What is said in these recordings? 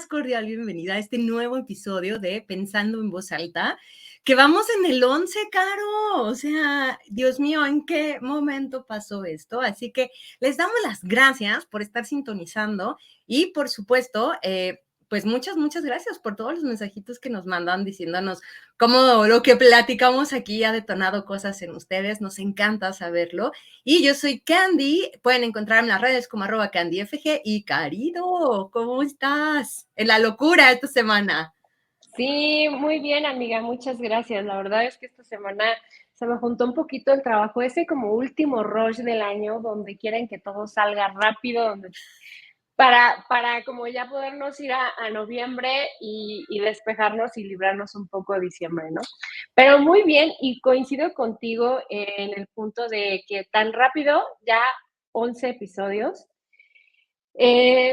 más cordial bienvenida a este nuevo episodio de Pensando en Voz Alta, que vamos en el 11, Caro. O sea, Dios mío, ¿en qué momento pasó esto? Así que les damos las gracias por estar sintonizando y, por supuesto, pues muchas gracias por todos los mensajitos que nos mandan diciéndonos cómo lo que platicamos aquí ha detonado cosas en ustedes. Nos encanta saberlo. Y yo soy Candy, pueden encontrarme en las redes como @CandyFG. Y Carido, ¿cómo estás? En la locura esta semana. Sí, muy bien, amiga, muchas gracias. La verdad es que esta semana se me juntó un poquito el trabajo, ese como último rush del año, donde quieren que todo salga rápido, para como ya podernos ir a noviembre y despejarnos y librarnos un poco de diciembre, ¿no? Pero muy bien, y coincido contigo en el punto de que tan rápido, ya 11 episodios.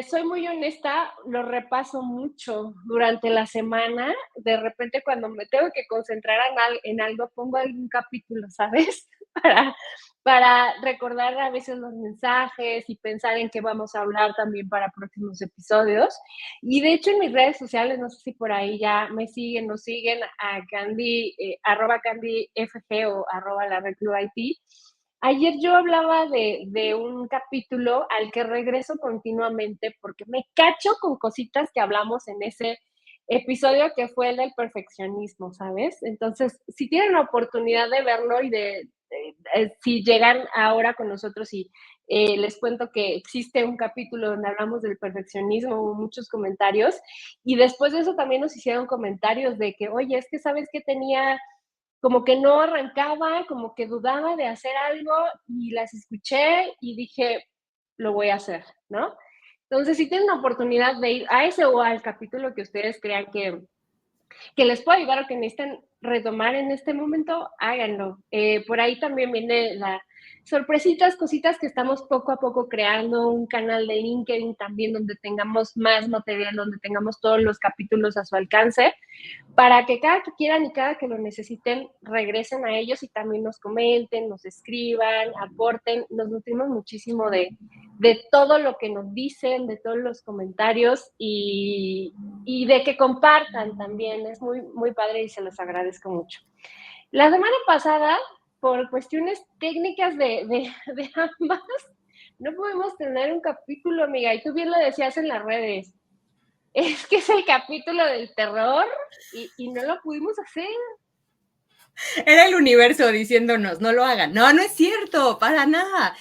Soy muy honesta, lo repaso mucho durante la semana. De repente, cuando me tengo que concentrar en algo, pongo algún capítulo, ¿sabes? Para, para recordar a veces los mensajes y pensar en qué vamos a hablar también para próximos episodios. Y de hecho, en mis redes sociales, no sé si por ahí ya me siguen, nos siguen a Candy, @CandyFG o @LaRecluIT. Ayer yo hablaba de un capítulo al que regreso continuamente porque me cacho con cositas que hablamos en ese episodio que fue el del perfeccionismo, ¿sabes? Entonces, si tienen la oportunidad de verlo y si llegan ahora con nosotros y les cuento que existe un capítulo donde hablamos del perfeccionismo, hubo muchos comentarios y después de eso también nos hicieron comentarios de que, oye, es que sabes que tenía como que no arrancaba, como que dudaba de hacer algo y las escuché y dije, lo voy a hacer, ¿no? Entonces, si tienen la oportunidad de ir a ese o al capítulo que ustedes crean que les pueda ayudar o que necesiten retomar en este momento, háganlo. Por ahí también viene la sorpresitas, cositas que estamos poco a poco creando, un canal de LinkedIn también donde tengamos más material, donde tengamos todos los capítulos a su alcance, para que cada que quieran y cada que lo necesiten regresen a ellos y también nos comenten, nos escriban, aporten. Nos nutrimos muchísimo de todo lo que nos dicen, de todos los comentarios y de que compartan también. Es muy, muy padre y se los agradezco mucho. La semana pasada, por cuestiones técnicas de ambas, no pudimos tener un capítulo, amiga, y tú bien lo decías en las redes. Es que es el capítulo del terror y no lo pudimos hacer. Era el universo diciéndonos, no lo hagan. No, no es cierto, para nada.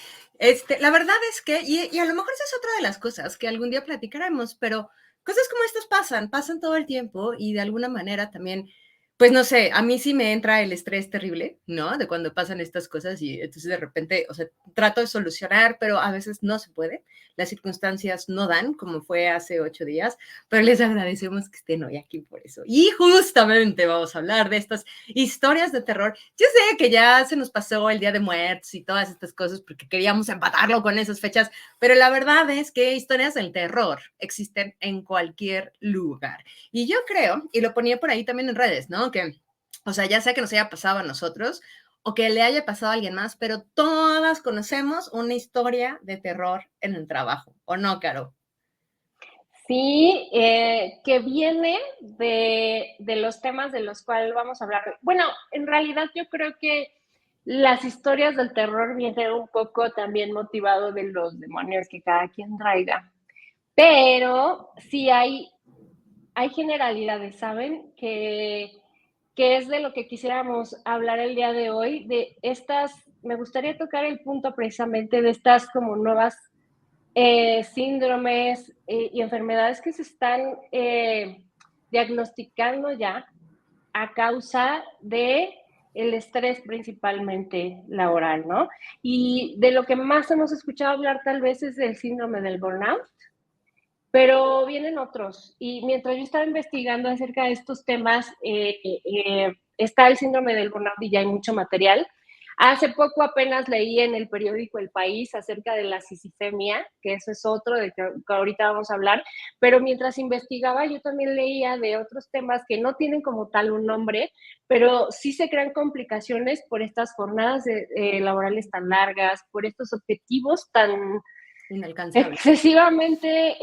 La verdad es que, y a lo mejor esa es otra de las cosas que algún día platicaremos, pero cosas como estas pasan todo el tiempo y de alguna manera también, pues no sé, a mí sí me entra el estrés terrible, ¿no? De cuando pasan estas cosas y entonces de repente, o sea, trato de solucionar, pero a veces no se puede. Las circunstancias no dan, como fue hace 8 días, pero les agradecemos que estén hoy aquí por eso. Y justamente vamos a hablar de estas historias de terror. Yo sé que ya se nos pasó el Día de Muertos y todas estas cosas porque queríamos empatarlo con esas fechas, pero la verdad es que historias del terror existen en cualquier lugar. Y yo creo, y lo ponía por ahí también en redes, ¿no? Que, o sea, ya sea que nos haya pasado a nosotros o que le haya pasado a alguien más, pero todas conocemos una historia de terror en el trabajo, ¿o no, Caro? Sí, que viene de los temas de los cuales vamos a hablar. Bueno, en realidad yo creo que las historias del terror vienen un poco también motivado de los demonios que cada quien traiga. Pero sí hay generalidades, ¿saben? Que es de lo que quisiéramos hablar el día de hoy, de estas, me gustaría tocar el punto precisamente de estas como nuevas síndromes y enfermedades que se están diagnosticando ya a causa de el estrés principalmente laboral, ¿no? Y de lo que más hemos escuchado hablar tal vez es del síndrome del burnout, pero vienen otros. Y mientras yo estaba investigando acerca de estos temas, está el síndrome del burnout y ya hay mucho material. Hace poco apenas leí en el periódico El País acerca de la sisifemia, que eso es otro de que ahorita vamos a hablar, pero mientras investigaba yo también leía de otros temas que no tienen como tal un nombre, pero sí se crean complicaciones por estas jornadas laborales tan largas, por estos objetivos tan Inalcanzable. excesivamente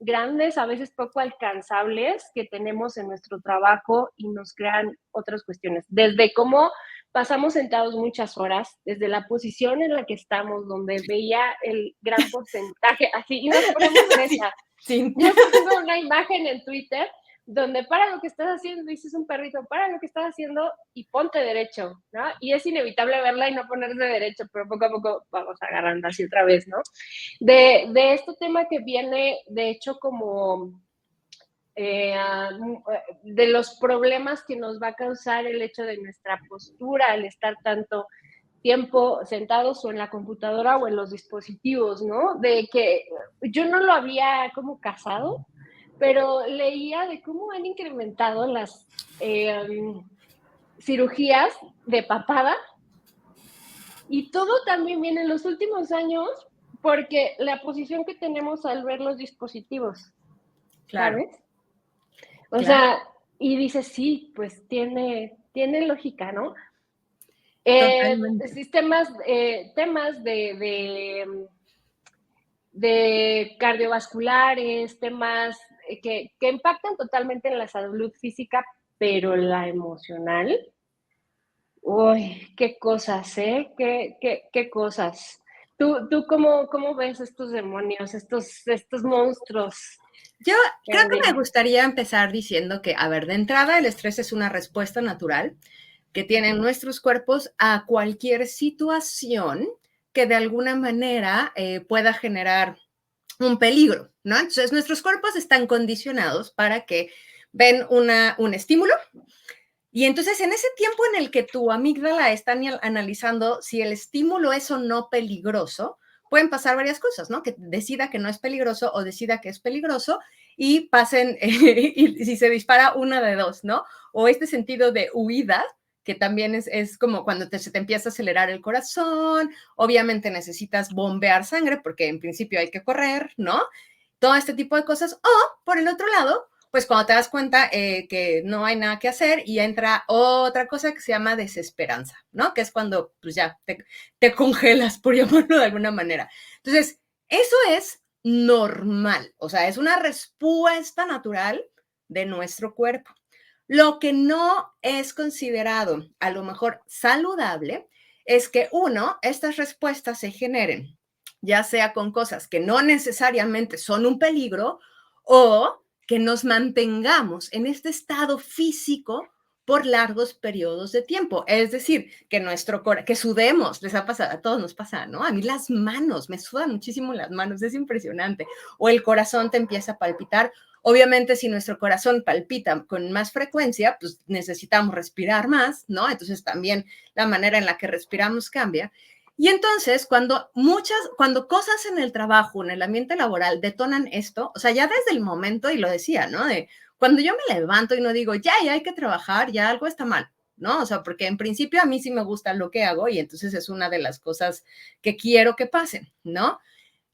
grandes, a veces poco alcanzables que tenemos en nuestro trabajo y nos crean otras cuestiones. Desde cómo pasamos sentados muchas horas, desde la posición en la que estamos, donde veía el gran porcentaje, así, y nos ponemos en Sí, esa. sí. Yo tengo una imagen en Twitter donde para lo que estás haciendo, dices un perrito, para lo que estás haciendo y ponte derecho, ¿no? Y es inevitable verla y no ponerse derecho, pero poco a poco vamos agarrando así otra vez, ¿no? De este tema que viene, de hecho, como eh, de los problemas que nos va a causar el hecho de nuestra postura al estar tanto tiempo sentados o en la computadora o en los dispositivos, ¿no? De que yo no lo había como casado, pero leía de cómo han incrementado las cirugías de papada y todo también viene en los últimos años porque la posición que tenemos al ver los dispositivos, Claro, ¿sabes? O claro, sea, y dices, sí, pues tiene lógica, ¿no? totalmente. Sistemas, temas de cardiovasculares, temas que impactan totalmente en la salud física, pero la emocional, uy, qué cosas, ¿eh? Qué cosas. ¿Tú cómo ves estos demonios, estos monstruos Yo creo en que me día? gustaría empezar diciendo que, a ver, de entrada, el estrés es una respuesta natural que tienen nuestros cuerpos a cualquier situación que de alguna manera pueda generar un peligro, ¿no? Entonces, nuestros cuerpos están condicionados para que ven un estímulo y entonces en ese tiempo en el que tu amígdala está analizando si el estímulo es o no peligroso, pueden pasar varias cosas, ¿no? Que decida que no es peligroso o decida que es peligroso y pasen, y si se dispara una de dos, ¿no? O este sentido de huida, que también es como cuando se te empieza a acelerar el corazón, obviamente necesitas bombear sangre porque en principio hay que correr, ¿no? Todo este tipo de cosas. O, por el otro lado, pues cuando te das cuenta que no hay nada que hacer y entra otra cosa que se llama desesperanza, ¿no? Que es cuando pues ya te congelas, por llamarlo de alguna manera. Entonces, eso es normal, o sea, es una respuesta natural de nuestro cuerpo. Lo que no es considerado a lo mejor saludable es que uno, estas respuestas se generen, ya sea con cosas que no necesariamente son un peligro o que nos mantengamos en este estado físico por largos periodos de tiempo. Es decir, que que sudemos, les ha pasado, a todos nos pasa, ¿no? A mí las manos, me sudan muchísimo las manos, es impresionante. O el corazón te empieza a palpitar. Obviamente, si nuestro corazón palpita con más frecuencia, pues necesitamos respirar más, ¿no? Entonces también la manera en la que respiramos cambia. Y entonces, cuando cosas en el trabajo, en el ambiente laboral detonan esto, o sea, ya desde el momento, y lo decía, ¿no? De cuando yo me levanto y no digo, ya hay que trabajar, ya algo está mal, ¿no? O sea, porque en principio a mí sí me gusta lo que hago y entonces es una de las cosas que quiero que pasen, ¿no?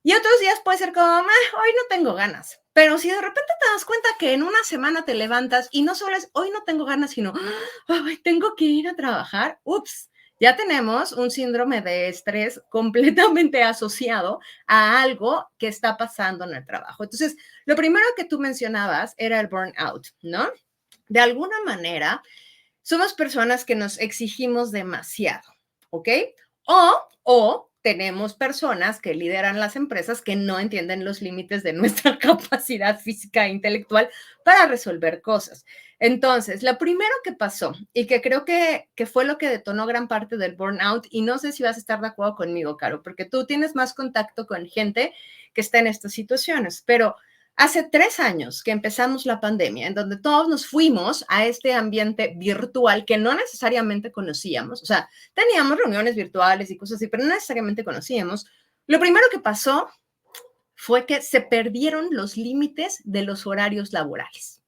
Y otros días puede ser como, hoy no tengo ganas. Pero si de repente te das cuenta que en una semana te levantas y no solo es hoy no tengo ganas, sino ay, tengo que ir a trabajar, ups, ya tenemos un síndrome de estrés completamente asociado a algo que está pasando en el trabajo. Entonces, lo primero que tú mencionabas era el burnout, ¿no? De alguna manera, somos personas que nos exigimos demasiado, ¿ok? O tenemos personas que lideran las empresas que no entienden los límites de nuestra capacidad física e intelectual para resolver cosas. Entonces, lo primero que pasó y que creo que fue lo que detonó gran parte del burnout, y no sé si vas a estar de acuerdo conmigo, Caro, porque tú tienes más contacto con gente que está en estas situaciones, pero hace 3 años que empezamos la pandemia, en donde todos nos fuimos a este ambiente virtual que no necesariamente conocíamos, o sea, teníamos reuniones virtuales y cosas así, pero no necesariamente conocíamos. Lo primero que pasó fue que se perdieron los límites de los horarios laborales.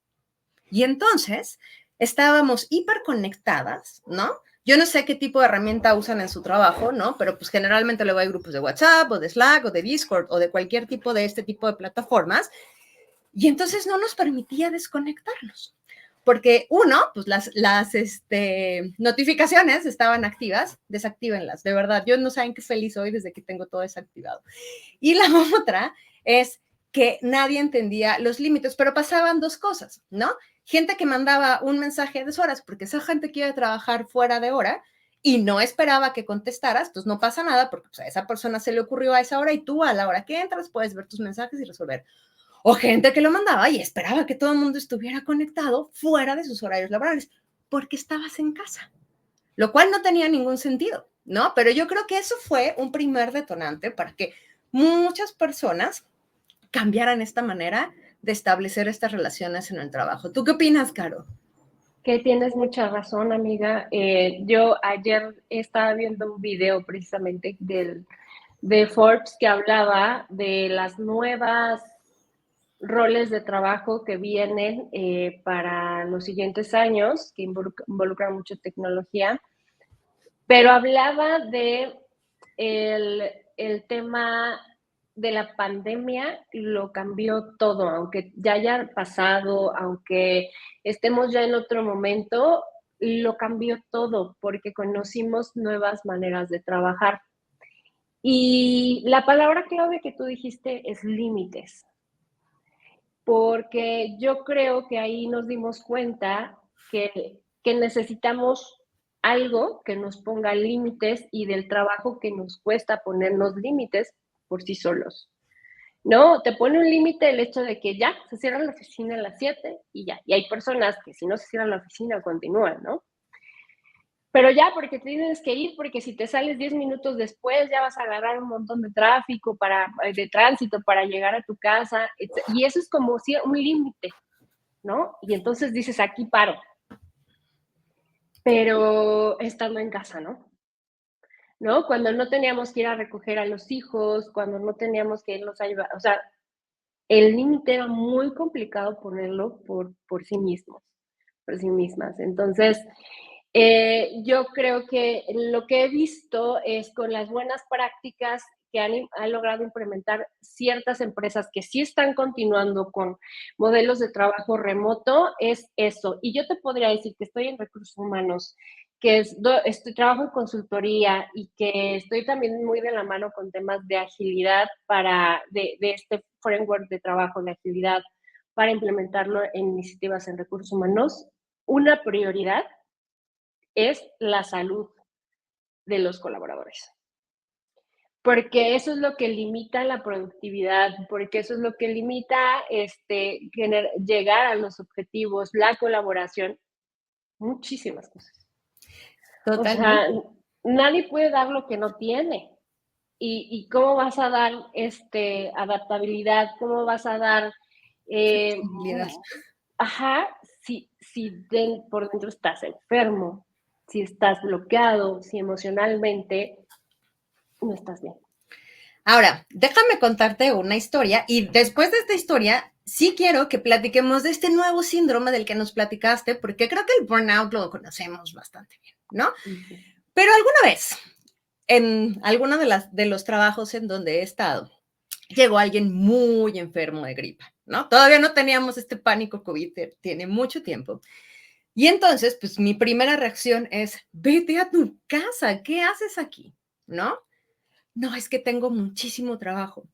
Y entonces estábamos hiperconectadas, ¿no? Yo no sé qué tipo de herramienta usan en su trabajo, ¿no? Pero pues generalmente luego hay grupos de WhatsApp o de Slack o de Discord o de cualquier tipo de este tipo de plataformas y entonces no nos permitía desconectarnos. Porque uno, pues las notificaciones estaban activas, desactívenlas, de verdad. Yo no saben qué feliz soy desde que tengo todo desactivado. Y la otra es que nadie entendía los límites, pero pasaban dos cosas, ¿no? Gente que mandaba un mensaje a deshoras, porque esa gente quiere trabajar fuera de hora y no esperaba que contestaras, pues no pasa nada, porque pues, a esa persona se le ocurrió a esa hora y tú a la hora que entras puedes ver tus mensajes y resolver. O gente que lo mandaba y esperaba que todo el mundo estuviera conectado fuera de sus horarios laborales, porque estabas en casa, lo cual no tenía ningún sentido, ¿no? Pero yo creo que eso fue un primer detonante para que muchas personas cambiaran esta manera de establecer estas relaciones en el trabajo. ¿Tú qué opinas, Caro? Que tienes mucha razón, amiga. Yo ayer estaba viendo un video precisamente de Forbes que hablaba de las nuevas roles de trabajo que vienen para los siguientes años, que involucran mucho tecnología, pero hablaba de el tema de la pandemia, lo cambió todo, aunque ya haya pasado, aunque estemos ya en otro momento, lo cambió todo porque conocimos nuevas maneras de trabajar. Y la palabra clave que tú dijiste es límites, porque yo creo que ahí nos dimos cuenta que necesitamos algo que nos ponga límites y del trabajo que nos cuesta ponernos límites por sí solos. No, te pone un límite el hecho de que ya se cierra la oficina a las 7 y ya. Y hay personas que si no se cierra la oficina continúan, ¿no? Pero ya, porque tienes que ir, porque si te sales 10 minutos después ya vas a agarrar un montón de tráfico, de tránsito para llegar a tu casa. Y eso es como un límite, ¿no? Y entonces dices, aquí paro. Pero estando en casa, ¿no? ¿No? Cuando no teníamos que ir a recoger a los hijos, cuando no teníamos que irlos a llevar, o sea, el límite era muy complicado ponerlo por sí mismos, por sí mismas. Entonces, yo creo que lo que he visto es con las buenas prácticas que han logrado implementar ciertas empresas que sí están continuando con modelos de trabajo remoto, es eso. Y yo te podría decir que estoy en recursos humanos, trabajo en consultoría y que estoy también muy de la mano con temas de agilidad de este framework de trabajo de agilidad para implementarlo en iniciativas en recursos humanos. Una prioridad es la salud de los colaboradores. Porque eso es lo que limita la productividad, porque eso es lo que limita llegar a los objetivos, la colaboración, muchísimas cosas. O sea, Totalmente. nadie puede dar lo que no tiene. ¿Y cómo vas a dar adaptabilidad? ¿Cómo vas a dar Flexibilidad. ajá, por dentro estás enfermo, si estás bloqueado, si emocionalmente no estás bien? Ahora, déjame contarte una historia y después de esta historia, sí quiero que platiquemos de este nuevo síndrome del que nos platicaste, porque creo que el burnout lo conocemos bastante bien, ¿no? Uh-huh. Pero alguna vez, en alguno de los trabajos en donde he estado, llegó alguien muy enfermo de gripa, ¿no? Todavía no teníamos este pánico COVID, tiene mucho tiempo. Y entonces, pues mi primera reacción es, vete a tu casa, ¿qué haces aquí? ¿No? No, es que tengo muchísimo trabajo.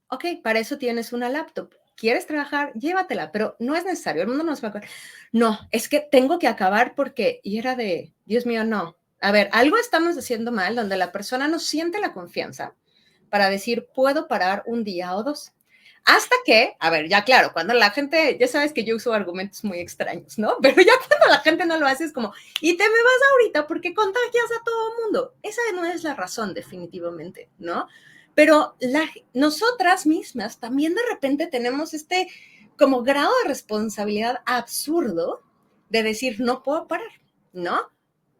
Ok, para eso tienes una laptop. ¿Quieres trabajar? Llévatela, pero no es necesario, el mundo no se va a acabar. No, es que tengo que acabar porque, y era de, Dios mío, no. A ver, algo estamos haciendo mal donde la persona no siente la confianza para decir, puedo parar un día o dos. Hasta que, a ver, ya claro, cuando la gente, ya sabes que yo uso argumentos muy extraños, ¿no? Pero ya cuando la gente no lo hace es como, y te me vas ahorita porque contagias a todo el mundo. Esa no es la razón, definitivamente, ¿no? Pero nosotras mismas también de repente tenemos este como grado de responsabilidad absurdo de decir, no puedo parar, ¿no?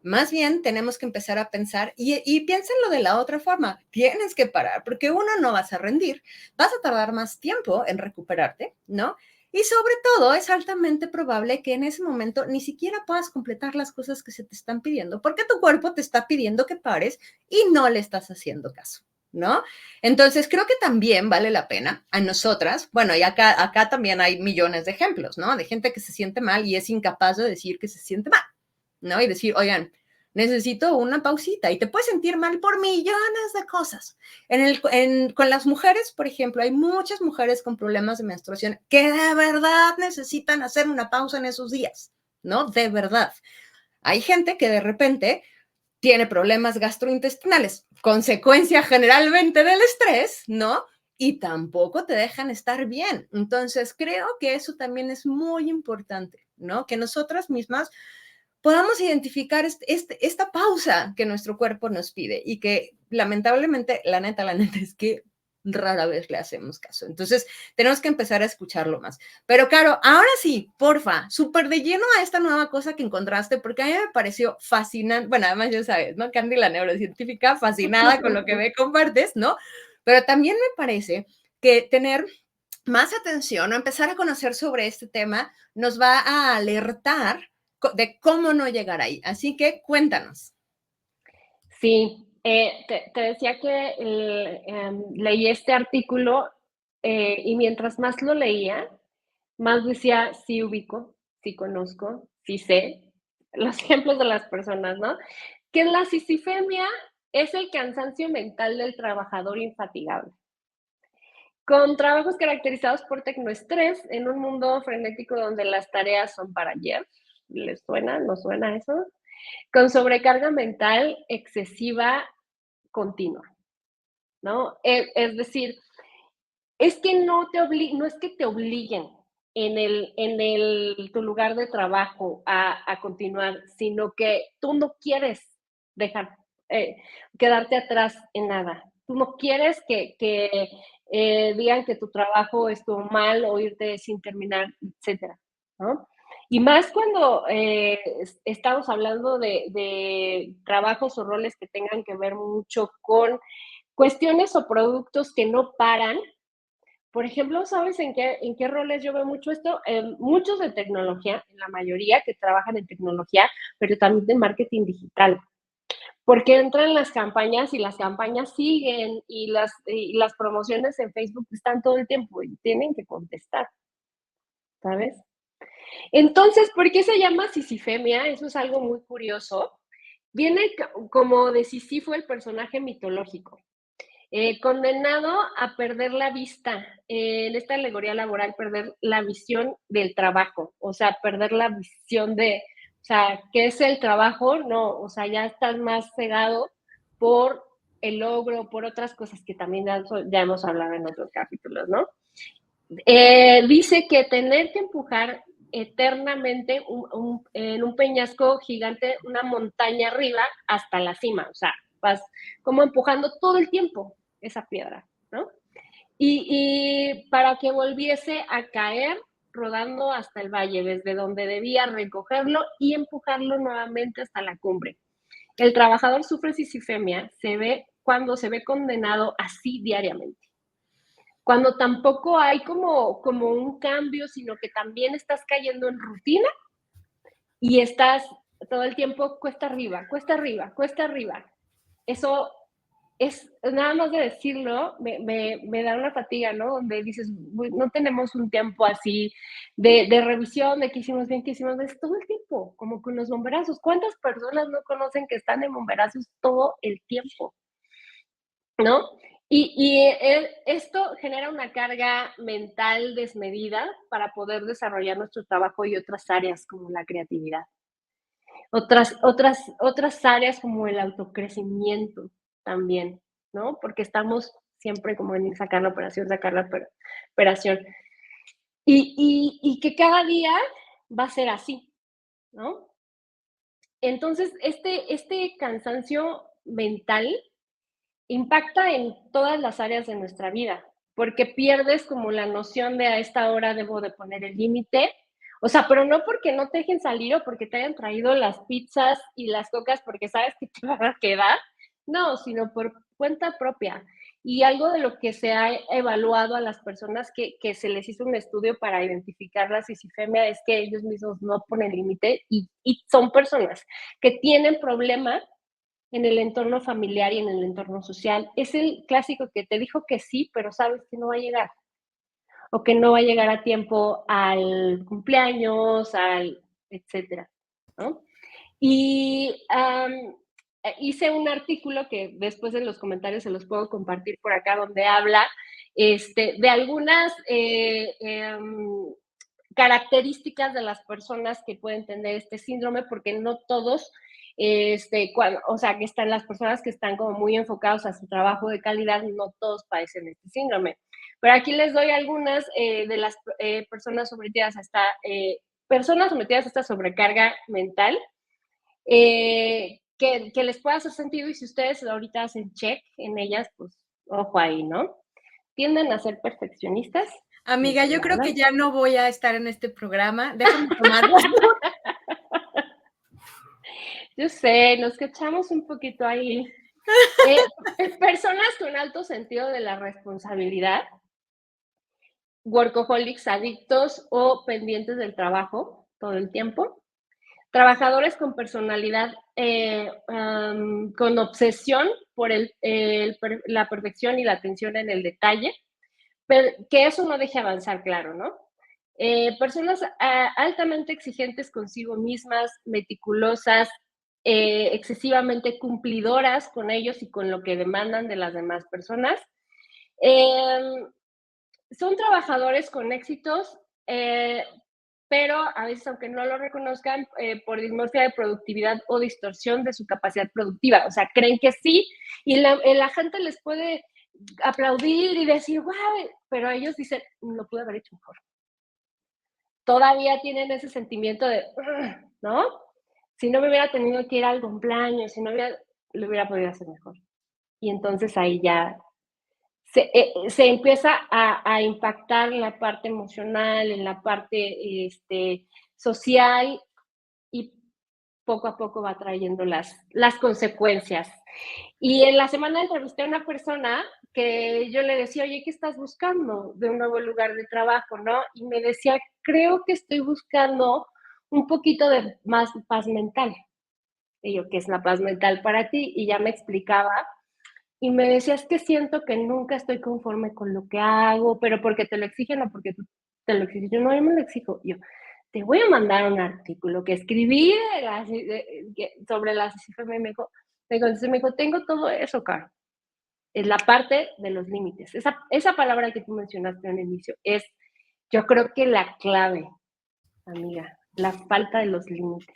Más bien tenemos que empezar a pensar y piénsenlo de la otra forma, tienes que parar porque uno no vas a rendir, vas a tardar más tiempo en recuperarte, ¿no? Y sobre todo es altamente probable que en ese momento ni siquiera puedas completar las cosas que se te están pidiendo porque tu cuerpo te está pidiendo que pares y no le estás haciendo caso, ¿no? Entonces creo que también vale la pena a nosotras, bueno, y acá también hay millones de ejemplos, ¿no? De gente que se siente mal y es incapaz de decir que se siente mal, ¿no? Y decir, oigan, necesito una pausita y te puedes sentir mal por millones de cosas. Con las mujeres, por ejemplo, hay muchas mujeres con problemas de menstruación que de verdad necesitan hacer una pausa en esos días, ¿no? De verdad. Hay gente que de repente tiene problemas gastrointestinales, consecuencia generalmente del estrés, ¿no? Y tampoco te dejan estar bien. Entonces, creo que eso también es muy importante, ¿no? Que nosotras mismas podamos identificar esta pausa que nuestro cuerpo nos pide y que lamentablemente, la neta es que rara vez le hacemos caso. Entonces, tenemos que empezar a escucharlo más. Pero, Caro, ahora sí, porfa, súper de lleno a esta nueva cosa que encontraste, porque a mí me pareció fascinante. Bueno, además ya sabes, ¿no? Candy, la neurocientífica, fascinada con lo que me compartes, ¿no? Pero también me parece que tener más atención o empezar a conocer sobre este tema nos va a alertar de cómo no llegar ahí. Así que cuéntanos. Sí, te decía que leí este artículo y mientras más lo leía, más decía, sí ubico, sí conozco, sí sé los ejemplos de las personas, ¿no? Que la sisifemia es el cansancio mental del trabajador infatigable, con trabajos caracterizados por tecnoestrés en un mundo frenético donde las tareas son para ayer. ¿Les suena? ¿No suena eso? Con sobrecarga mental excesiva continua, ¿no? Es decir, es que no es que te obliguen tu lugar de trabajo a continuar, sino que tú no quieres dejar, eh, quedarte atrás en nada. Tú no quieres que digan que tu trabajo estuvo mal o irte sin terminar, etcétera, ¿no? Y más cuando estamos hablando de trabajos o roles que tengan que ver mucho con cuestiones o productos que no paran. Por ejemplo, ¿sabes en qué roles yo veo mucho esto? Muchos de tecnología, en la mayoría que trabajan en tecnología, pero también de marketing digital, porque entran las campañas y las campañas siguen y las promociones en Facebook están todo el tiempo y tienen que contestar, ¿sabes? Entonces, ¿por qué se llama sisifemia? Eso es algo muy curioso. Viene como de Sísifo, el personaje mitológico. Condenado a perder la vista, en esta alegoría laboral, perder la visión del trabajo, o sea, perder la visión o sea, ¿qué es el trabajo? No, o sea, ya estás más cegado por el logro, por otras cosas que también ya hemos hablado en otros capítulos, ¿no? Dice que tener que empujar eternamente en un peñasco gigante, una montaña arriba hasta la cima, o sea, vas como empujando todo el tiempo esa piedra, ¿no? Y para que volviese a caer rodando hasta el valle, desde donde debía recogerlo y empujarlo nuevamente hasta la cumbre. El trabajador sufre sisifemia cuando se ve condenado así diariamente, cuando tampoco hay como un cambio, sino que también estás cayendo en rutina y estás todo el tiempo cuesta arriba, cuesta arriba, cuesta arriba. Eso es, nada más de decirlo, me da una fatiga, ¿no? Donde dices, no tenemos un tiempo así de revisión, de qué hicimos bien, qué hicimos bien, todo el tiempo, como con los bomberazos. ¿Cuántas personas no conocen que están en bomberazos todo el tiempo? ¿No? Esto genera una carga mental desmedida para poder desarrollar nuestro trabajo y otras áreas como la creatividad. Otras áreas como el autocrecimiento también, ¿no? Porque estamos siempre como en sacar la operación. Y que cada día va a ser así, ¿no? Entonces, este cansancio mental impacta en todas las áreas de nuestra vida, porque pierdes como la noción de a esta hora debo de poner el límite. O sea, pero no porque no te dejen salir o porque te hayan traído las pizzas y las cocas porque sabes que te van a quedar. No, sino por cuenta propia. Y algo de lo que se ha evaluado a las personas que se les hizo un estudio para identificar la sisifemia es que ellos mismos no ponen límite y son personas que tienen problemas en el entorno familiar y en el entorno social. Es el clásico que te dijo que sí, pero sabes que no va a llegar. O que no va a llegar a tiempo al cumpleaños, etcétera, ¿no? Y hice un artículo que después en los comentarios se los puedo compartir por acá, donde habla de algunas características de las personas que pueden tener este síndrome, porque no todos, o sea, que están las personas que están como muy enfocados a su trabajo de calidad, no todos padecen este síndrome. Pero aquí les doy algunas de las personas sometidas a esta sobrecarga mental, que les pueda hacer sentido, y si ustedes ahorita hacen check en ellas, pues ojo ahí, ¿no? Tienden a ser perfeccionistas. Amiga, yo La creo verdad. que ya no voy a estar en este programa. Déjame tomarlo. Yo sé, nos cachamos un poquito ahí. Personas con alto sentido de la responsabilidad, workaholics, adictos o pendientes del trabajo todo el tiempo, trabajadores con personalidad con obsesión por la perfección y la atención en el detalle, pero que eso no deje avanzar, claro, ¿no? Personas altamente exigentes consigo mismas, meticulosas, excesivamente cumplidoras con ellos y con lo que demandan de las demás personas. Eh, Son trabajadores con éxitos, pero a veces, aunque no lo reconozcan, por dismorfia de productividad o distorsión de su capacidad productiva. O sea, creen que sí, y la gente les puede aplaudir y decir, wow, pero ellos dicen, lo pude haber hecho mejor. Todavía tienen ese sentimiento de, ¿no? Si no me hubiera tenido que ir al cumpleaños, si no hubiera, lo hubiera podido hacer mejor. Y entonces ahí ya se empieza a impactar en la parte emocional, en la parte social, y poco a poco va trayendo las consecuencias. Y en la semana entrevisté a una persona que yo le decía, oye, ¿qué estás buscando de un nuevo lugar de trabajo, no? Y me decía, creo que estoy buscando un poquito de más paz mental. Y yo, ¿qué es la paz mental para ti? Y ya me explicaba y me decía, es que siento que nunca estoy conforme con lo que hago, pero porque te lo exigen o porque tú te lo exiges. Yo no, yo me lo exijo. Yo, te voy a mandar un artículo que escribí sobre la CIFM, y me dijo, tengo todo eso, Caro. Es la parte de los límites. Esa palabra que tú mencionaste en el inicio es, yo creo que la clave, amiga, la falta de los límites.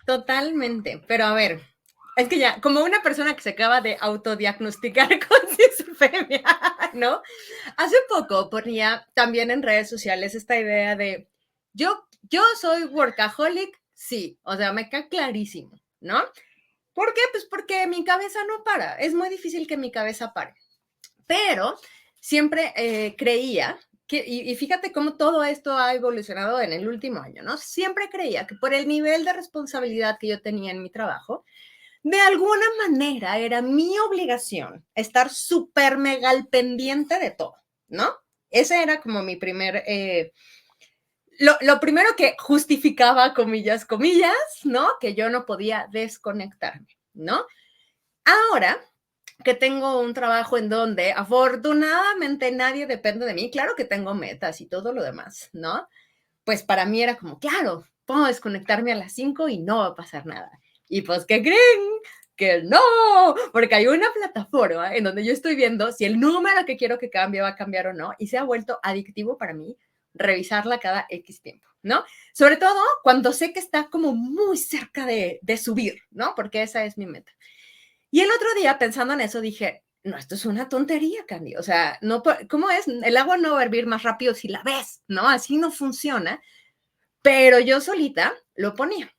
Totalmente, pero a ver, es que ya, como una persona que se acaba de autodiagnosticar con cisfemia, ¿no? Hace poco ponía también en redes sociales esta idea de, yo soy workaholic, sí, o sea, me queda clarísimo, ¿no? ¿Por qué? Pues porque mi cabeza no para, es muy difícil que mi cabeza pare, pero siempre creía y fíjate cómo todo esto ha evolucionado en el último año, ¿no? Siempre creía que por el nivel de responsabilidad que yo tenía en mi trabajo, de alguna manera era mi obligación estar súper mega al pendiente de todo, ¿no? Ese era como mi primer, lo primero que justificaba, comillas, comillas, ¿no? Que yo no podía desconectarme, ¿no? Ahora que tengo un trabajo en donde afortunadamente nadie depende de mí, claro que tengo metas y todo lo demás, ¿no? Pues para mí era como, claro, puedo desconectarme a las 5 y no va a pasar nada. Y pues, ¿qué creen? Que no, porque hay una plataforma en donde yo estoy viendo si el número que quiero que cambie va a cambiar o no, y se ha vuelto adictivo para mí revisarla cada X tiempo, ¿no? Sobre todo cuando sé que está como muy cerca de subir, ¿no? Porque esa es mi meta. Y el otro día, pensando en eso, dije, no, esto es una tontería, Candy. O sea, no, ¿cómo es? El agua no va a hervir más rápido si la ves, ¿no? Así no funciona. Pero yo solita lo ponía.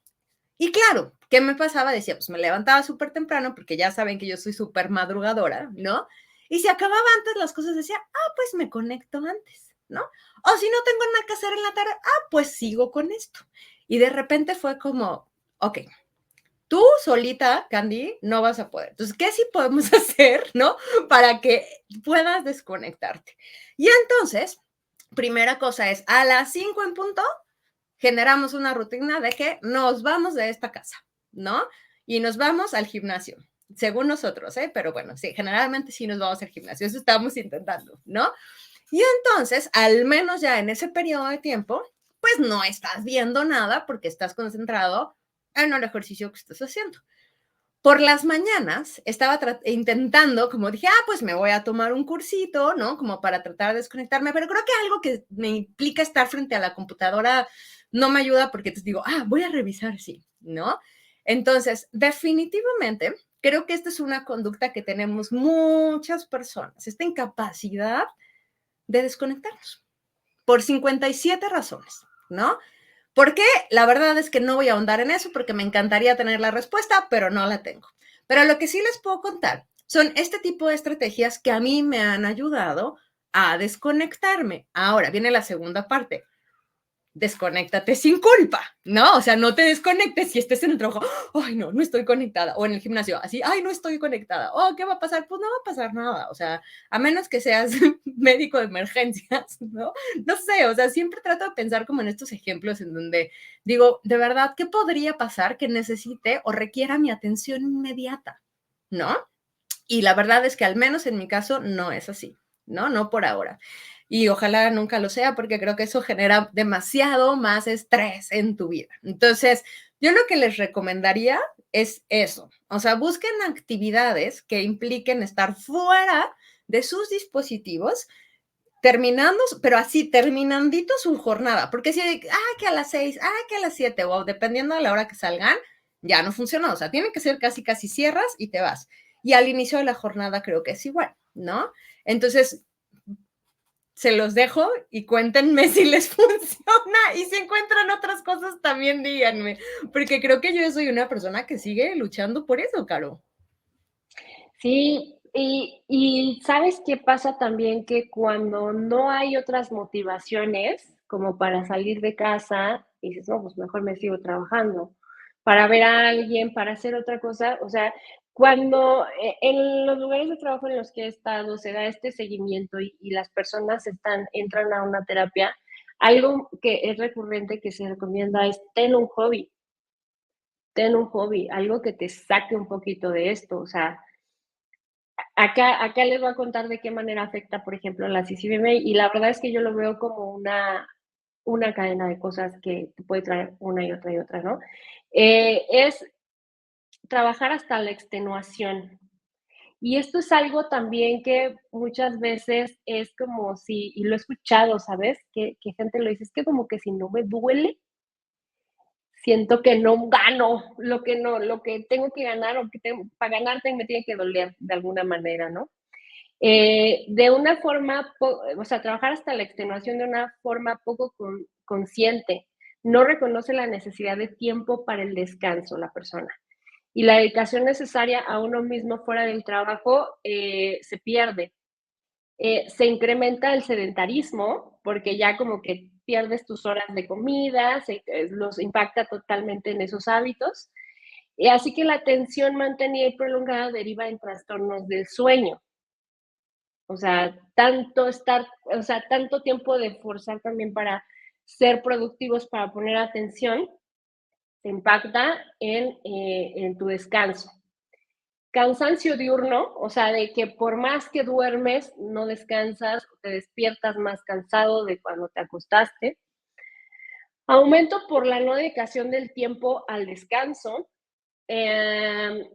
Y claro, ¿qué me pasaba? Decía, pues me levantaba súper temprano, porque ya saben que yo soy súper madrugadora, ¿no? Y si acababa antes las cosas, decía, pues me conecto antes, ¿no? O si no tengo nada que hacer en la tarde, pues sigo con esto. Y de repente fue como, ok, tú solita, Candy, no vas a poder. Entonces, ¿qué sí podemos hacer, no? Para que puedas desconectarte. Y entonces, primera cosa es, a las 5 en punto, generamos una rutina de que nos vamos de esta casa, ¿no? Y nos vamos al gimnasio, según nosotros, ¿eh? Pero bueno, sí, generalmente sí nos vamos al gimnasio, eso estamos intentando, ¿no? Y entonces, al menos ya en ese periodo de tiempo, pues no estás viendo nada porque estás concentrado en el ejercicio que estás haciendo. Por las mañanas estaba intentando, como dije, pues me voy a tomar un cursito, ¿no? Como para tratar de desconectarme, pero creo que algo que me implica estar frente a la computadora no me ayuda porque te digo, voy a revisar, sí, ¿no? Entonces, definitivamente, creo que esta es una conducta que tenemos muchas personas, esta incapacidad de desconectarnos por 57 razones, ¿no? ¿Por qué? La verdad es que no voy a ahondar en eso porque me encantaría tener la respuesta, pero no la tengo. Pero lo que sí les puedo contar son este tipo de estrategias que a mí me han ayudado a desconectarme. Ahora viene la segunda parte. Desconéctate sin culpa, ¿no? O sea, no te desconectes si estés en el trabajo, ay, no estoy conectada, o en el gimnasio, así, ay, no estoy conectada, ¿qué va a pasar? Pues no va a pasar nada, o sea, a menos que seas médico de emergencias, ¿no? No sé, o sea, siempre trato de pensar como en estos ejemplos en donde digo, de verdad, ¿qué podría pasar que necesite o requiera mi atención inmediata? ¿No? Y la verdad es que al menos en mi caso no es así, ¿no? No por ahora. Y ojalá nunca lo sea porque creo que eso genera demasiado más estrés en tu vida. Entonces, yo lo que les recomendaría es eso. O sea, busquen actividades que impliquen estar fuera de sus dispositivos, terminando, pero así, terminandito su jornada. Porque si, que a las 6, que a las 7, o dependiendo de la hora que salgan, ya no funciona. O sea, tiene que ser casi cierras y te vas. Y al inicio de la jornada creo que es igual, ¿no? Entonces, se los dejo y cuéntenme si les funciona y si encuentran otras cosas también díganme, porque creo que yo soy una persona que sigue luchando por eso, Caro. Sí, y ¿sabes qué pasa también? Que cuando no hay otras motivaciones, como para salir de casa, dices: "No, pues mejor me sigo trabajando", para ver a alguien, para hacer otra cosa, o sea, cuando en los lugares de trabajo en los que he estado se da este seguimiento y las personas entran a una terapia, algo que es recurrente que se recomienda es: ten un hobby, algo que te saque un poquito de esto, o sea, acá les voy a contar de qué manera afecta, por ejemplo, la CCBM, y la verdad es que yo lo veo como una cadena de cosas que te puede traer una y otra, ¿no? Es trabajar hasta la extenuación. Y esto es algo también que muchas veces es como si, y lo he escuchado, ¿sabes? Que gente lo dice, es que como que si no me duele, siento que no gano lo que tengo que ganar o que tengo, para ganar me tiene que doler de alguna manera, ¿no? De una forma, o sea, trabajar hasta la extenuación de una forma poco consciente. No reconoce la necesidad de tiempo para el descanso la persona. Y la dedicación necesaria a uno mismo fuera del trabajo se pierde. Se incrementa el sedentarismo porque ya como que pierdes tus horas de comida, los impacta totalmente en esos hábitos. Y así que la tensión mantenida y prolongada deriva en trastornos del sueño. O sea, tanto tiempo de forzar también para ser productivos, para poner atención, te impacta en tu descanso. Cansancio diurno, o sea, de que por más que duermes, no descansas, te despiertas más cansado de cuando te acostaste. Aumento por la no dedicación del tiempo al descanso,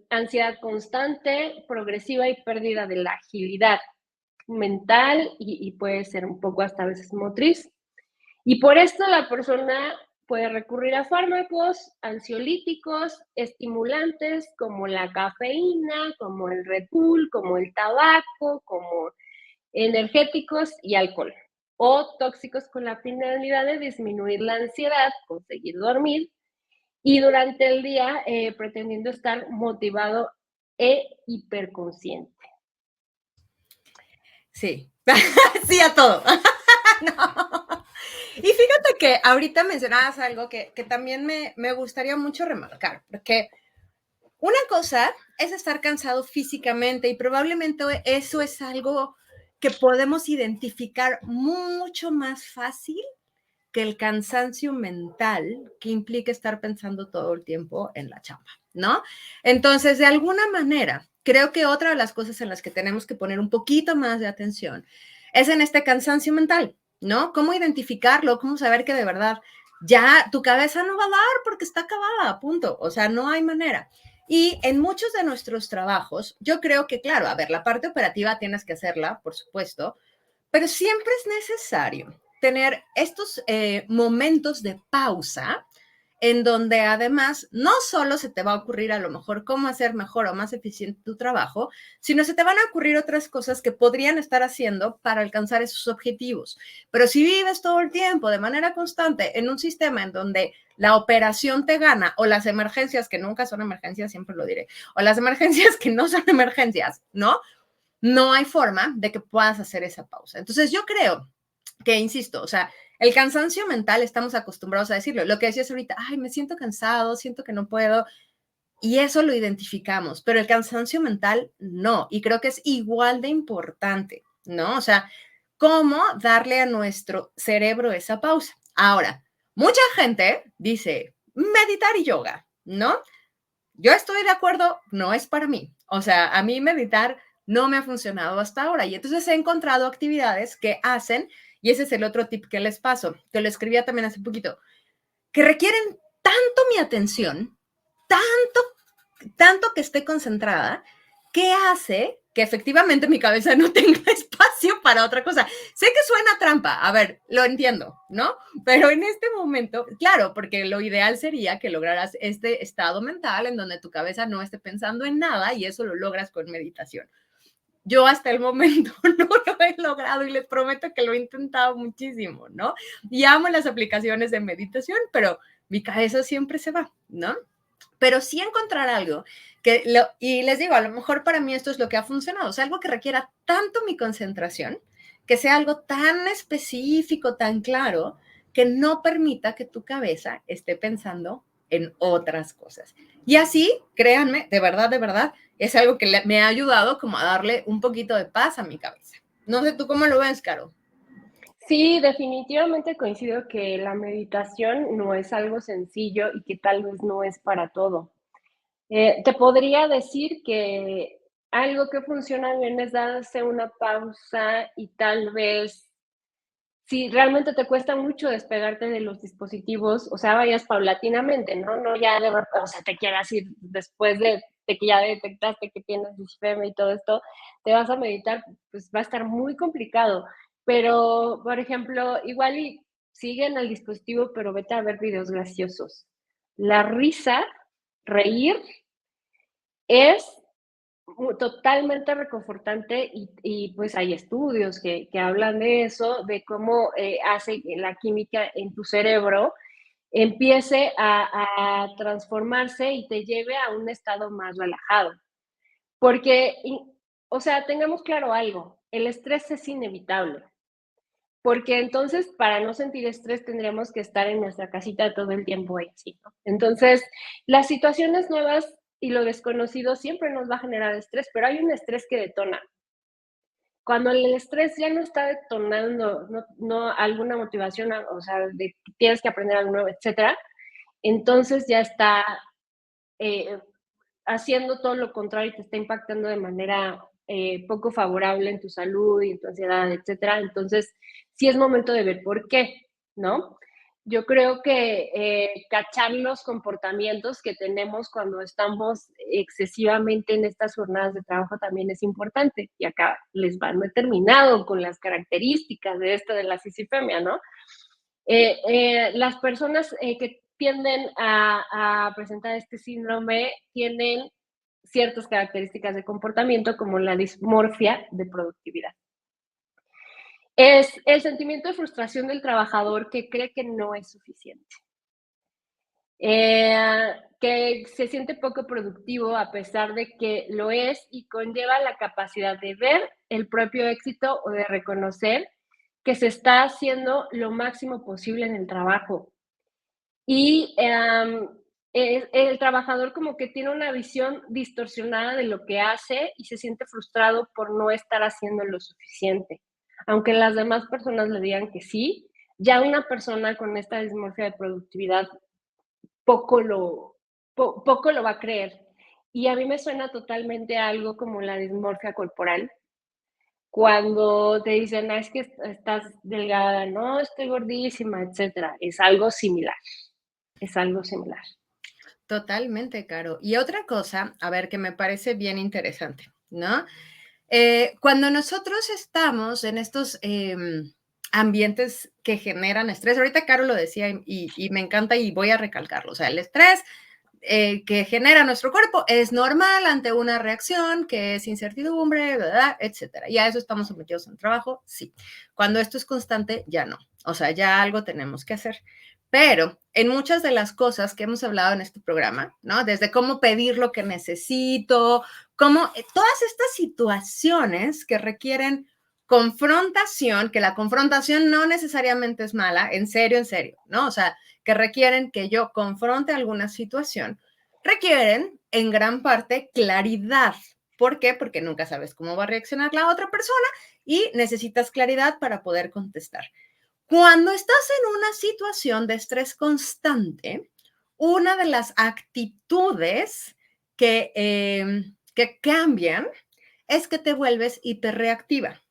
ansiedad constante, progresiva y pérdida de la agilidad mental y puede ser un poco hasta a veces motriz. Y por esto la persona puede recurrir a fármacos ansiolíticos, estimulantes como la cafeína, como el Red Bull, como el tabaco, como energéticos y alcohol, o tóxicos con la finalidad de disminuir la ansiedad, conseguir dormir y durante el día pretendiendo estar motivado e hiperconsciente. Sí, sí a todo. No. Y fíjate que ahorita mencionabas algo que también me gustaría mucho remarcar, porque una cosa es estar cansado físicamente y probablemente eso es algo que podemos identificar mucho más fácil que el cansancio mental que implica estar pensando todo el tiempo en la chamba, ¿no? Entonces, de alguna manera, creo que otra de las cosas en las que tenemos que poner un poquito más de atención es en este cansancio mental, ¿no? ¿Cómo identificarlo? ¿Cómo saber que de verdad ya tu cabeza no va a dar porque está acabada, punto. O sea, no hay manera. Y en muchos de nuestros trabajos, yo creo que, claro, a ver, la parte operativa tienes que hacerla, por supuesto, pero siempre es necesario tener estos momentos de pausa en donde además no solo se te va a ocurrir a lo mejor cómo hacer mejor o más eficiente tu trabajo, sino se te van a ocurrir otras cosas que podrían estar haciendo para alcanzar esos objetivos. Pero si vives todo el tiempo de manera constante en un sistema en donde la operación te gana o las emergencias que nunca son emergencias, siempre lo diré, o las emergencias que no son emergencias, ¿no? No hay forma de que puedas hacer esa pausa. Entonces yo creo que, insisto, o sea, el cansancio mental estamos acostumbrados a decirlo. Lo que decías ahorita, ay, me siento cansado, siento que no puedo, y eso lo identificamos, pero el cansancio mental no, y creo que es igual de importante, ¿no? O sea, cómo darle a nuestro cerebro esa pausa. Ahora, mucha gente dice meditar y yoga, ¿no? Yo estoy de acuerdo, no es para mí. O sea, a mí meditar no me ha funcionado hasta ahora y entonces he encontrado actividades que hacen, y ese es el otro tip que les paso, que lo escribía también hace poquito, que requieren tanto mi atención, tanto, tanto que esté concentrada, que hace que efectivamente mi cabeza no tenga espacio para otra cosa. Sé que suena trampa, a ver, lo entiendo, ¿no? Pero en este momento, claro, porque lo ideal sería que lograras este estado mental en donde tu cabeza no esté pensando en nada y eso lo logras con meditación. Yo hasta el momento no lo he logrado y les prometo que lo he intentado muchísimo, ¿no? Y amo las aplicaciones de meditación, pero mi cabeza siempre se va, ¿no? Pero sí encontrar algo y les digo, a lo mejor para mí esto es lo que ha funcionado, o sea, algo que requiera tanto mi concentración, que sea algo tan específico, tan claro, que no permita que tu cabeza esté pensando en otras cosas. Y así, créanme, de verdad, es algo que me ha ayudado como a darle un poquito de paz a mi cabeza. No sé tú cómo lo ves, Caro. Sí, definitivamente coincido que la meditación no es algo sencillo y que tal vez no es para todo. Te podría decir que algo que funciona bien es darse una pausa y tal vez, si realmente te cuesta mucho despegarte de los dispositivos, o sea, vayas paulatinamente, ¿no? No ya de o sea, te quieras ir después de que ya detectaste que tienes disfemia y todo esto, te vas a meditar, pues va a estar muy complicado. Pero, por ejemplo, igual y sigue en el dispositivo, pero vete a ver videos graciosos. La risa, reír, es totalmente reconfortante pues hay estudios que hablan de eso, de cómo hace que la química en tu cerebro empiece a transformarse y te lleve a un estado más relajado. Porque, o sea, tengamos claro algo, el estrés es inevitable. Porque entonces, para no sentir estrés, tendríamos que estar en nuestra casita todo el tiempo y así, ¿no? Entonces, las situaciones nuevas y lo desconocido siempre nos va a generar estrés, pero hay un estrés que detona. Cuando el estrés ya no está detonando, no alguna motivación, o sea, de que tienes que aprender algo nuevo, etcétera, entonces ya está eh, haciendo todo lo contrario y te está impactando de manera poco favorable en tu salud y en tu ansiedad, etcétera. Entonces, sí es momento de ver por qué, ¿no? Yo creo que cachar los comportamientos que tenemos cuando estamos excesivamente en estas jornadas de trabajo también es importante. Y acá les van determinado con las características de esto de la sisifemia, ¿no? Las personas que tienden a presentar este síndrome tienen ciertas características de comportamiento como la dismorfia de productividad. Es el sentimiento de frustración del trabajador que cree que no es suficiente, que se siente poco productivo a pesar de que lo es y conlleva la capacidad de ver el propio éxito o de reconocer que se está haciendo lo máximo posible en el trabajo. Y el trabajador como que tiene una visión distorsionada de lo que hace y se siente frustrado por no estar haciendo lo suficiente. Aunque las demás personas le digan que sí, ya una persona con esta dismorfia de productividad poco lo, poco lo va a creer. Y a mí me suena totalmente a algo como la dismorfia corporal, Cuando te dicen: "Ah, es que estás delgada", "No, estoy gordísima", etcétera. Es algo similar, es algo similar. Totalmente, Caro. Y otra cosa, a ver, que me parece bien interesante, ¿no? Cuando nosotros estamos en estos ambientes que generan estrés, ahorita Caro lo decía y me encanta y voy a recalcarlo, o sea, el estrés que genera nuestro cuerpo es normal ante una reacción que es incertidumbre, ¿verdad? Etcétera. Y a eso estamos sometidos en el trabajo, sí. Cuando esto es constante, ya no. O sea, ya algo tenemos que hacer. Pero en muchas de las cosas que hemos hablado en este programa, ¿no? Desde cómo pedir lo que necesito, cómo todas estas situaciones que requieren confrontación, que la confrontación no necesariamente es mala, en serio, ¿no? O sea, que requieren que yo confronte alguna situación, requieren en gran parte claridad. ¿Por qué? Porque nunca sabes cómo va a reaccionar la otra persona y necesitas claridad para poder contestar. Cuando estás en una situación de estrés constante, una de las actitudes que cambian es que te vuelves hiperreactiva.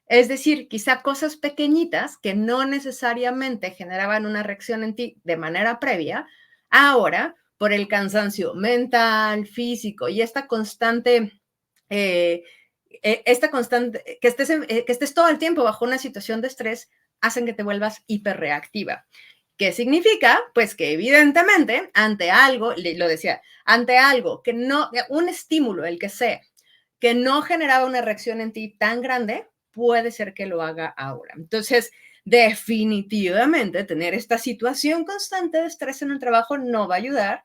Es decir, quizá cosas pequeñitas que no necesariamente generaban una reacción en ti de manera previa, ahora, por el cansancio mental, físico y eh, esta constante, que estés todo el tiempo bajo una situación de estrés, hacen que te vuelvas hiperreactiva. ¿Qué significa? Pues que evidentemente ante algo, lo decía, ante algo que no, un estímulo, el que sea, que no generaba una reacción en ti tan grande, puede ser que lo haga ahora. Entonces, definitivamente tener esta situación constante de estrés en el trabajo no va a ayudar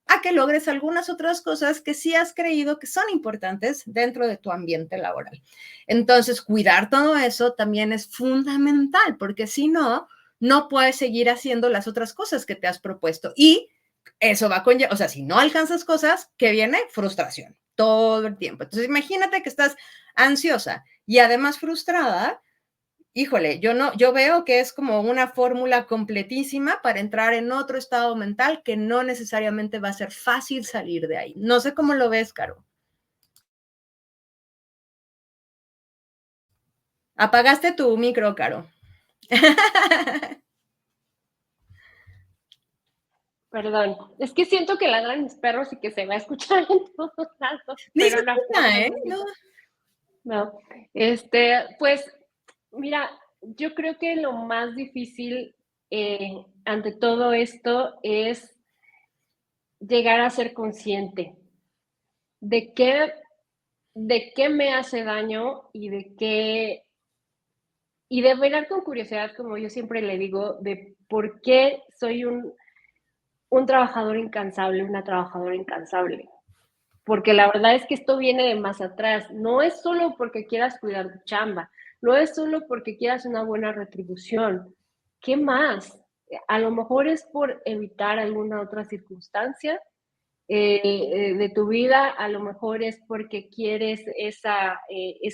a que logres algunas otras cosas que sí has creído que son importantes dentro de tu ambiente laboral. Entonces, cuidar todo eso también es fundamental, porque si no, no puedes seguir haciendo las otras cosas que te has propuesto. Y eso va con, o sea, si no alcanzas cosas, ¿qué viene? Frustración todo el tiempo. Entonces, imagínate que estás ansiosa y además frustrada. Híjole, yo veo que es como una fórmula completísima para entrar en otro estado mental que no necesariamente va a ser fácil salir de ahí. No sé cómo lo ves, Caro. Apagaste tu micro, Caro. Perdón, es que siento que ladran mis perros y que se va a escuchar en todos lados, Ni se pero no, no escucha, ¿eh? tengo No. ningún. No, pues mira, yo creo que lo más difícil ante todo esto es llegar a ser consciente de qué, de qué me hace daño y de qué, y de mirar con curiosidad, como yo siempre le digo, de por qué soy un trabajador incansable, una trabajadora incansable. Porque la verdad es que esto viene de más atrás. No es solo porque quieras cuidar tu chamba, no es solo porque quieras una buena retribución. ¿Qué más? A lo mejor es por evitar alguna otra circunstancia de tu vida, a lo mejor es porque quieres esa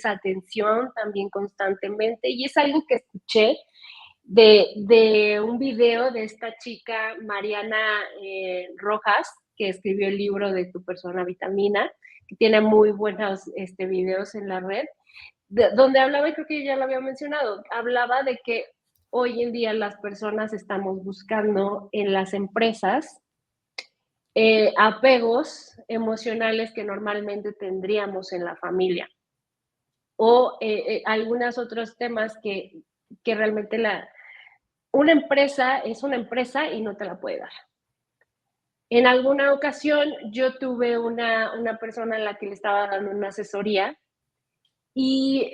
atención también constantemente. Y es algo que escuché de un video de esta chica, Mariana Rojas, que escribió el libro de Tu persona vitamina, que tiene muy buenos videos en la red, donde hablaba, y creo que ya lo había mencionado, hablaba de que hoy en día las personas estamos buscando en las empresas apegos emocionales que normalmente tendríamos en la familia o algunos otros temas que realmente una empresa es una empresa y no te la puede dar. En alguna ocasión yo tuve una persona a la que le estaba dando una asesoría y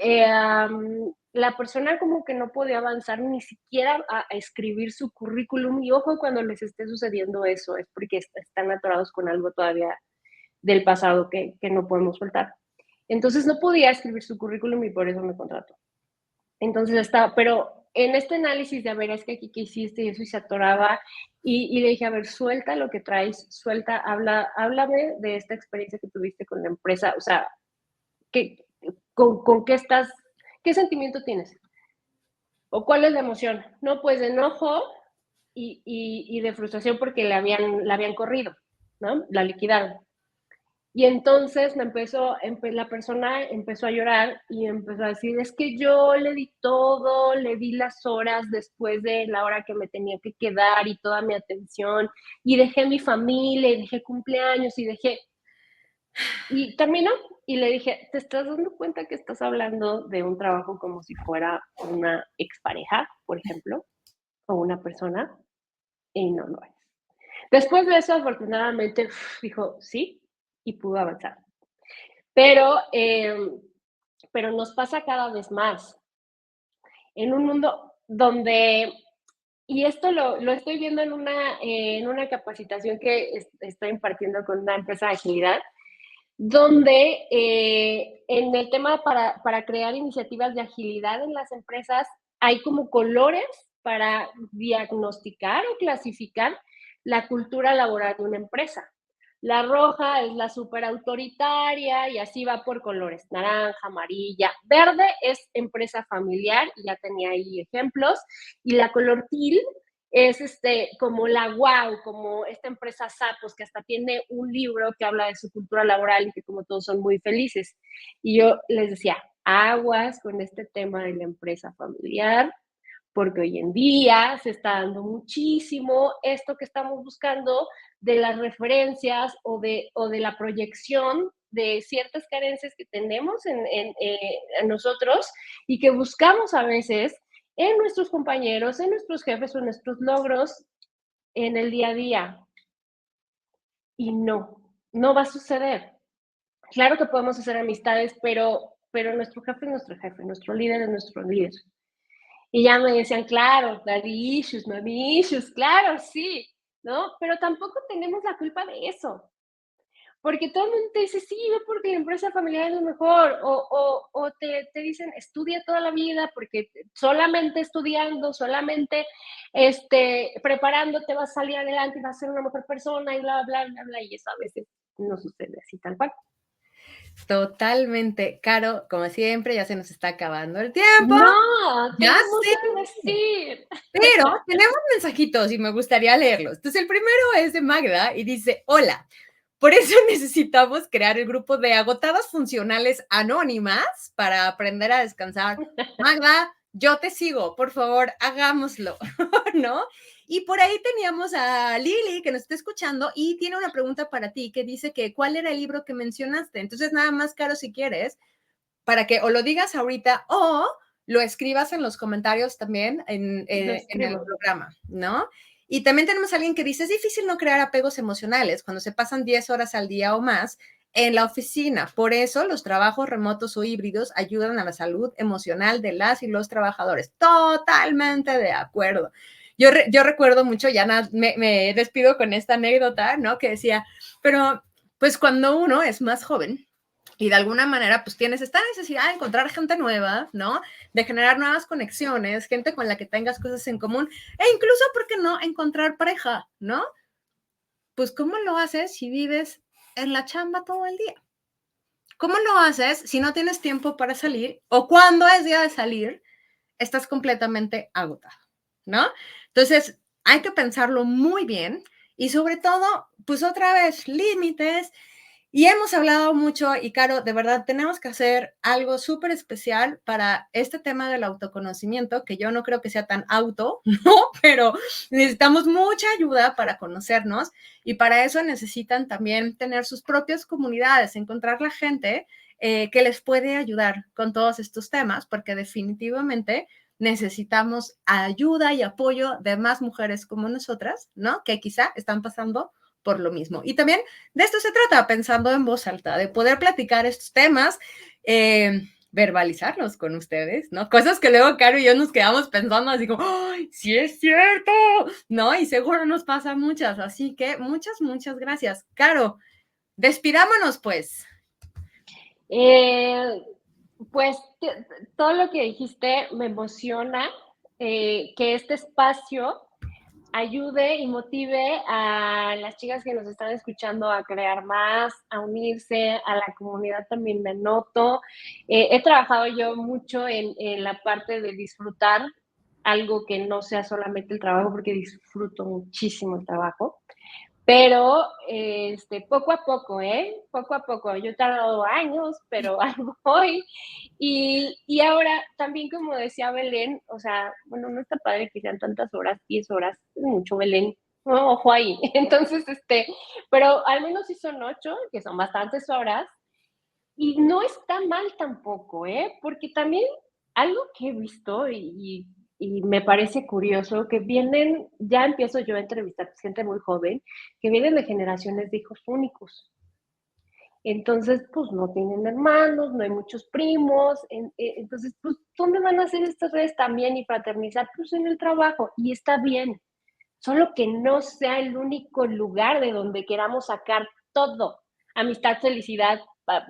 la persona como que no podía avanzar ni siquiera a escribir su currículum. Y ojo, cuando les esté sucediendo eso, es porque están atorados con algo todavía del pasado que no podemos soltar. Entonces no podía escribir su currículum y por eso me contrató. Entonces estaba, pero en este análisis de, a ver, es que aquí qué hiciste y eso y se atoraba y le dije, a ver, suelta lo que traes, suelta, háblame de esta experiencia que tuviste con la empresa, o sea, ¿qué, con qué estás, qué sentimiento tienes? ¿O cuál es la emoción? No, pues de enojo y de frustración porque la habían corrido, ¿no? La liquidaron. Y entonces la persona empezó a llorar y empezó a decir, es que yo le di todo, le di las horas después de la hora que me tenía que quedar y toda mi atención, y dejé mi familia, y dejé cumpleaños, y terminó. Y le dije, ¿te estás dando cuenta que estás hablando de un trabajo como si fuera una expareja, por ejemplo, o una persona? Y no lo es. Después de eso, afortunadamente, dijo sí y pudo avanzar. Pero, pero nos pasa cada vez más en un mundo donde, y esto lo estoy viendo en una capacitación que estoy impartiendo con una empresa de agilidad, donde en el tema para crear iniciativas de agilidad en las empresas hay como colores para diagnosticar o clasificar la cultura laboral de una empresa. La roja es la súper autoritaria y así va por colores, naranja, amarilla, verde es empresa familiar, y ya tenía ahí ejemplos, y la color teal es como la wow, como esta empresa Sapos, que hasta tiene un libro que habla de su cultura laboral y que como todos son muy felices. Y yo les decía, aguas con este tema de la empresa familiar, porque hoy en día se está dando muchísimo esto que estamos buscando de las referencias o de la proyección de ciertas carencias que tenemos en nosotros y que buscamos a veces en nuestros compañeros, en nuestros jefes o en nuestros logros en el día a día. Y no va a suceder. Claro que podemos hacer amistades, pero nuestro jefe es nuestro jefe, nuestro líder es nuestro líder. Y ya me decían, claro, daddy issues, mommy issues, claro, sí, ¿no? Pero tampoco tenemos la culpa de eso, porque todo el mundo te dice, sí, yo porque la empresa familiar es lo mejor, o te dicen, estudia toda la vida, porque solamente estudiando, solamente preparándote vas a salir adelante y vas a ser una mejor persona y bla, bla, bla, bla, y eso a veces no sucede así tal cual. Totalmente. Caro, como siempre, ya se nos está acabando el tiempo. No, Ya tengo sé, mucho que decir. pero tenemos mensajitos y me gustaría leerlos. Entonces, el primero es de Magda y dice, hola, por eso necesitamos crear el grupo de agotadas funcionales anónimas para aprender a descansar. Magda, yo te sigo, por favor, hagámoslo, ¿no? Y por ahí teníamos a Lili que nos está escuchando y tiene una pregunta para ti que dice que ¿cuál era el libro que mencionaste? Entonces, nada más, Caro, si quieres, para que o lo digas ahorita o lo escribas en los comentarios también en el programa, ¿no? Y también tenemos a alguien que dice, es difícil no crear apegos emocionales cuando se pasan 10 horas al día o más en la oficina. Por eso los trabajos remotos o híbridos ayudan a la salud emocional de las y los trabajadores. Totalmente de acuerdo. Yo recuerdo mucho, ya me despido con esta anécdota, ¿no? Que decía, pero pues cuando uno es más joven, y de alguna manera, pues tienes esta necesidad de encontrar gente nueva, ¿no? De generar nuevas conexiones, gente con la que tengas cosas en común, e incluso, ¿por qué no?, encontrar pareja, ¿no? Pues, ¿cómo lo haces si vives en la chamba todo el día? ¿Cómo lo haces si no tienes tiempo para salir o cuando es día de salir, estás completamente agotado, ¿no? Entonces, hay que pensarlo muy bien y sobre todo, pues otra vez, límites. Y hemos hablado mucho y Caro, de verdad tenemos que hacer algo súper especial para este tema del autoconocimiento, que yo no creo que sea tan auto, ¿no? Pero necesitamos mucha ayuda para conocernos y para eso necesitan también tener sus propias comunidades, encontrar la gente que les puede ayudar con todos estos temas, porque definitivamente necesitamos ayuda y apoyo de más mujeres como nosotras, ¿no? Que quizá están pasando por lo mismo. Y también de esto se trata, pensando en voz alta, de poder platicar estos temas, verbalizarlos con ustedes, ¿no? Cosas que luego Caro y yo nos quedamos pensando así como, ¡ay, sí es cierto! ¿No? Y seguro nos pasa muchas, así que muchas gracias. Caro, despidámonos pues. Pues todo lo que dijiste me emociona, que este espacio ayude y motive a las chicas que nos están escuchando a crear más, a unirse, a la comunidad también me noto. He trabajado yo mucho en la parte de disfrutar algo que no sea solamente el trabajo, porque disfruto muchísimo el trabajo, Pero poco a poco, poco a poco. Yo he tardado años, pero ahí voy. Y ahora también, como decía Belén, o sea, bueno, no está padre que sean tantas horas, 10 horas, es mucho, Belén. No, ojo ahí. Entonces, pero al menos sí son 8, que son bastantes horas. Y no está mal tampoco, porque también algo que he visto y me parece curioso, que vienen, ya empiezo yo a entrevistar gente muy joven, que vienen de generaciones de hijos únicos. Entonces, pues no tienen hermanos, no hay muchos primos, entonces, pues, ¿dónde van a hacer estas redes también y fraternizar? Pues en el trabajo, y está bien, solo que no sea el único lugar de donde queramos sacar todo, amistad, felicidad,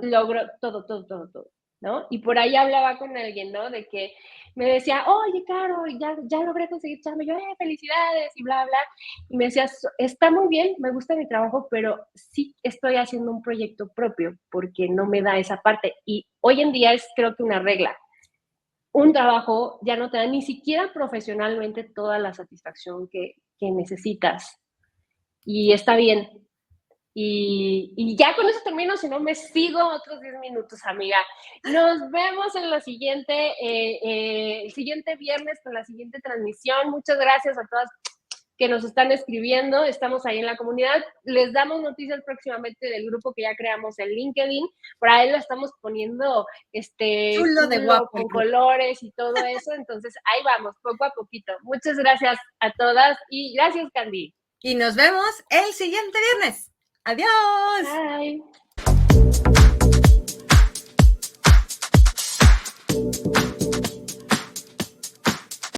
logro, todo, todo, todo, todo, ¿no? Y por ahí hablaba con alguien, ¿no? De que me decía, oye, Caro, ya logré conseguir chamba, yo, felicidades, y bla, bla. Y me decía, está muy bien, me gusta mi trabajo, pero sí estoy haciendo un proyecto propio porque no me da esa parte. Y hoy en día es, creo que una regla. Un trabajo ya no te da ni siquiera profesionalmente toda la satisfacción que necesitas. Y está bien. Y ya con eso termino, si no me sigo otros 10 minutos, amiga. Nos vemos en la siguiente, el siguiente viernes con la siguiente transmisión. Muchas gracias a todas que nos están escribiendo. Estamos ahí en la comunidad. Les damos noticias próximamente del grupo que ya creamos en LinkedIn. Por ahí lo estamos poniendo Chulo de chulo, guapo el con grupo. colores y todo eso. Entonces, ahí vamos, poco a poquito. Muchas gracias a todas y gracias, Candy. Y nos vemos el siguiente viernes. Adiós. Bye.